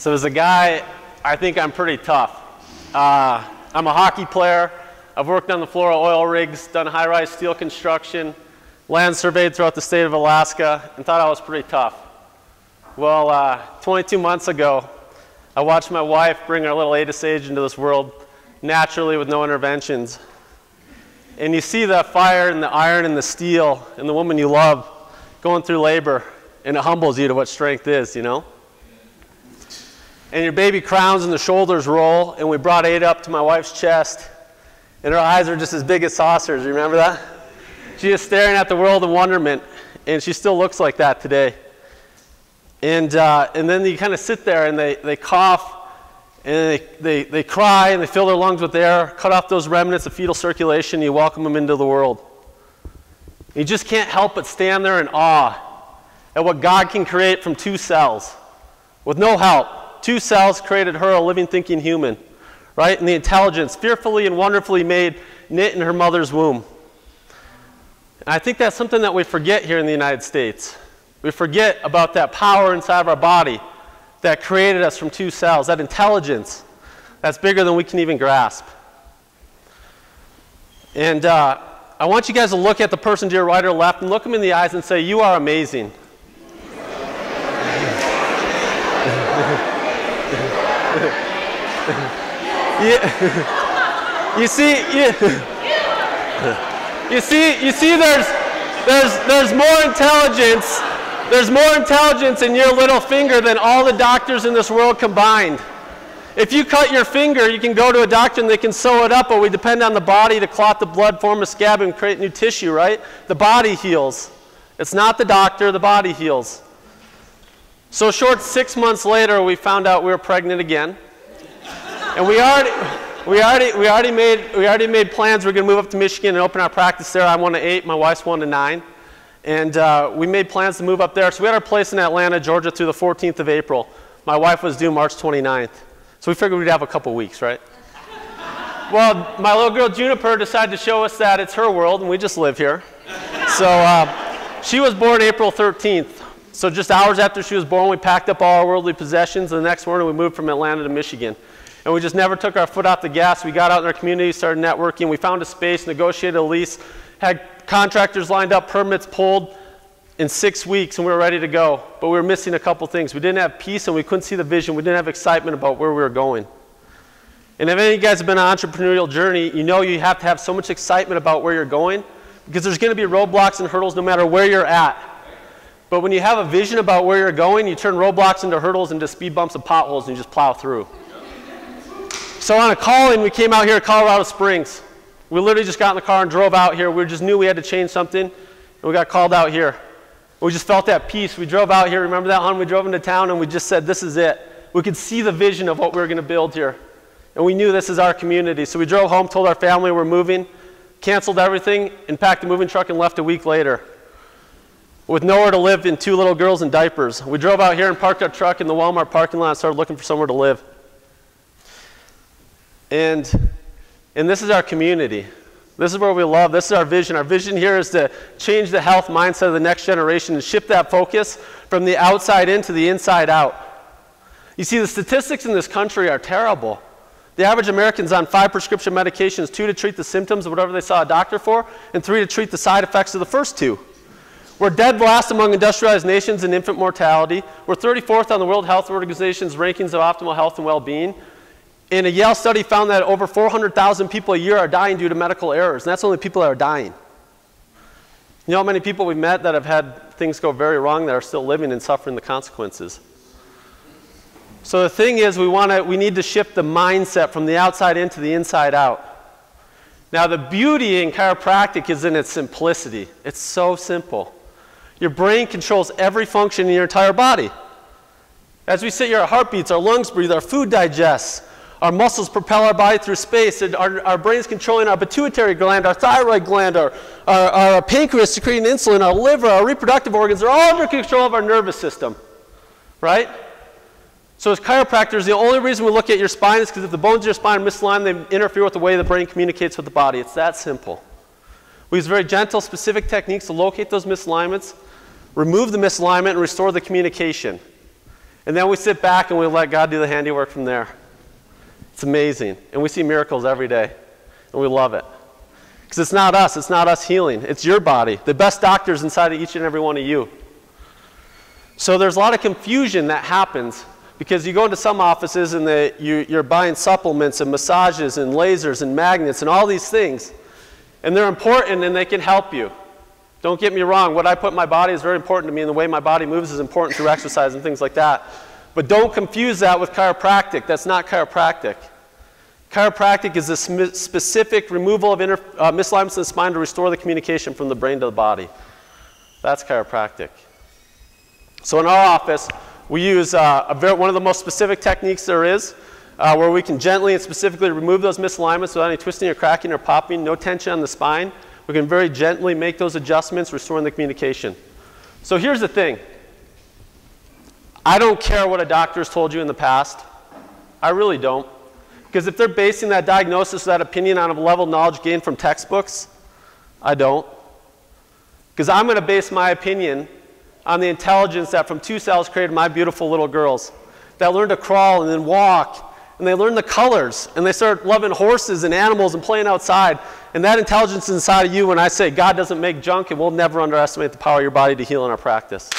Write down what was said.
So as a guy, I think I'm pretty tough. I'm a hockey player. I've worked on the floor of oil rigs, done high-rise steel construction, land surveyed throughout the state of Alaska, and thought I was pretty tough. Well, 22 months ago, I watched my wife bring our little A to Sage into this world naturally with no interventions. And you see the fire and the iron and the steel and the woman you love going through labor, and it humbles you to what strength is, you know? And your baby crowns and the shoulders roll, and we brought Ada up to my wife's chest, and her eyes are just as big as saucers. You remember that? She is staring at the world in wonderment, and she still looks like that today. And then you kind of sit there, and they cough, and they cry, and they fill their lungs with air, cut off those remnants of fetal circulation, and you welcome them into the world. You just can't help but stand there in awe at what God can create from 2 cells. With no help, 2 cells created her, a living, thinking human, right? And the intelligence, fearfully and wonderfully made, knit in her mother's womb. And I think that's something that we forget here in the United States. We forget about that power inside of our body that created us from 2 cells, that intelligence that's bigger than we can even grasp. And I want you guys to look at the person to your right or left and look them in the eyes and say, "You are amazing." You see there's more intelligence. There's more intelligence in your little finger than all the doctors in this world combined. If you cut your finger, you can go to a doctor and they can sew it up, but we depend on the body to clot the blood, form a scab, and create new tissue, right? The body heals. It's not the doctor, the body heals. So short 6 months later, we found out we were pregnant again. And we already made plans. We're going to move up to Michigan and open our practice there. I'm 1 to 8, my wife's 1 to 9. And we made plans to move up there. So we had our place in Atlanta, Georgia through the 14th of April. My wife was due March 29th. So we figured we'd have a couple weeks, right? Well, my little girl Juniper decided to show us that it's her world and we just live here. So she was born April 13th. So just hours after she was born, we packed up all our worldly possessions. And the next morning, we moved from Atlanta to Michigan. And we just never took our foot off the gas. We got out in our community, started networking. We found a space, negotiated a lease, had contractors lined up, permits pulled in 6 weeks, and we were ready to go. But we were missing a couple things. We didn't have peace, and we couldn't see the vision. We didn't have excitement about where we were going. And if any of you guys have been on an entrepreneurial journey, you know you have to have so much excitement about where you're going, because there's going to be roadblocks and hurdles no matter where you're at. But when you have a vision about where you're going, you turn roadblocks into hurdles, into speed bumps and potholes, and you just plow through. So on a call-in, we came out here to Colorado Springs. We literally just got in the car and drove out here. We just knew we had to change something, and we got called out here. We just felt that peace. We drove out here. Remember that, hon? We drove into town, and we just said, this is it. We could see the vision of what we were going to build here. And we knew this is our community. So we drove home, told our family we're moving, canceled everything, and packed the moving truck and left a week later with nowhere to live and 2 little girls in diapers. We drove out here and parked our truck in the Walmart parking lot and started looking for somewhere to live. And this is our community. This is where we love. This is our vision. Our vision here is to change the health mindset of the next generation and shift that focus from the outside in to the inside out. You see, the statistics in this country are terrible. The average American's on 5 prescription medications, 2 to treat the symptoms of whatever they saw a doctor for, and 3 to treat the side effects of the first 2. We're dead last among industrialized nations in infant mortality. We're 34th on the World Health Organization's rankings of optimal health and well-being. And a Yale study found that over 400,000 people a year are dying due to medical errors, and that's only people that are dying. You know how many people we've met that have had things go very wrong that are still living and suffering the consequences? So the thing is, we need to shift the mindset from the outside in to the inside out. Now the beauty in chiropractic is in its simplicity. It's so simple. Your brain controls every function in your entire body. As we sit here, our heart beats, our lungs breathe, our food digests, our muscles propel our body through space, and our brain's controlling our pituitary gland, our thyroid gland, our pancreas secreting insulin, our liver, our reproductive organs are all under control of our nervous system, right? So as chiropractors, the only reason we look at your spine is because if the bones of your spine are misaligned, they interfere with the way the brain communicates with the body. It's that simple. We use very gentle, specific techniques to locate those misalignments, remove the misalignment, and restore the communication. And then we sit back and we let God do the handiwork from there. It's amazing. And we see miracles every day. And we love it. Because it's not us healing. It's your body. The best doctor's inside of each and every one of you. So there's a lot of confusion that happens because you go into some offices and you're buying supplements and massages and lasers and magnets and all these things. And they're important and they can help you. Don't get me wrong. What I put in my body is very important to me, and the way my body moves is important through exercise and things like that. But don't confuse that with chiropractic. That's not chiropractic. Chiropractic is a specific removal of misalignments in the spine to restore the communication from the brain to the body. That's chiropractic. So in our office, we use one of the most specific techniques there is, where we can gently and specifically remove those misalignments without any twisting or cracking or popping, no tension on the spine. We can very gently make those adjustments, restoring the communication. So here's the thing. I don't care what a doctor's told you in the past. I really don't. Because if they're basing that diagnosis, that opinion on a level of knowledge gained from textbooks, I don't. Because I'm going to base my opinion on the intelligence that from 2 cells created my beautiful little girls that learned to crawl and then walk. And they learn the colors, and they start loving horses and animals and playing outside. And that intelligence is inside of you. When I say God doesn't make junk, and we'll never underestimate the power of your body to heal in our practice.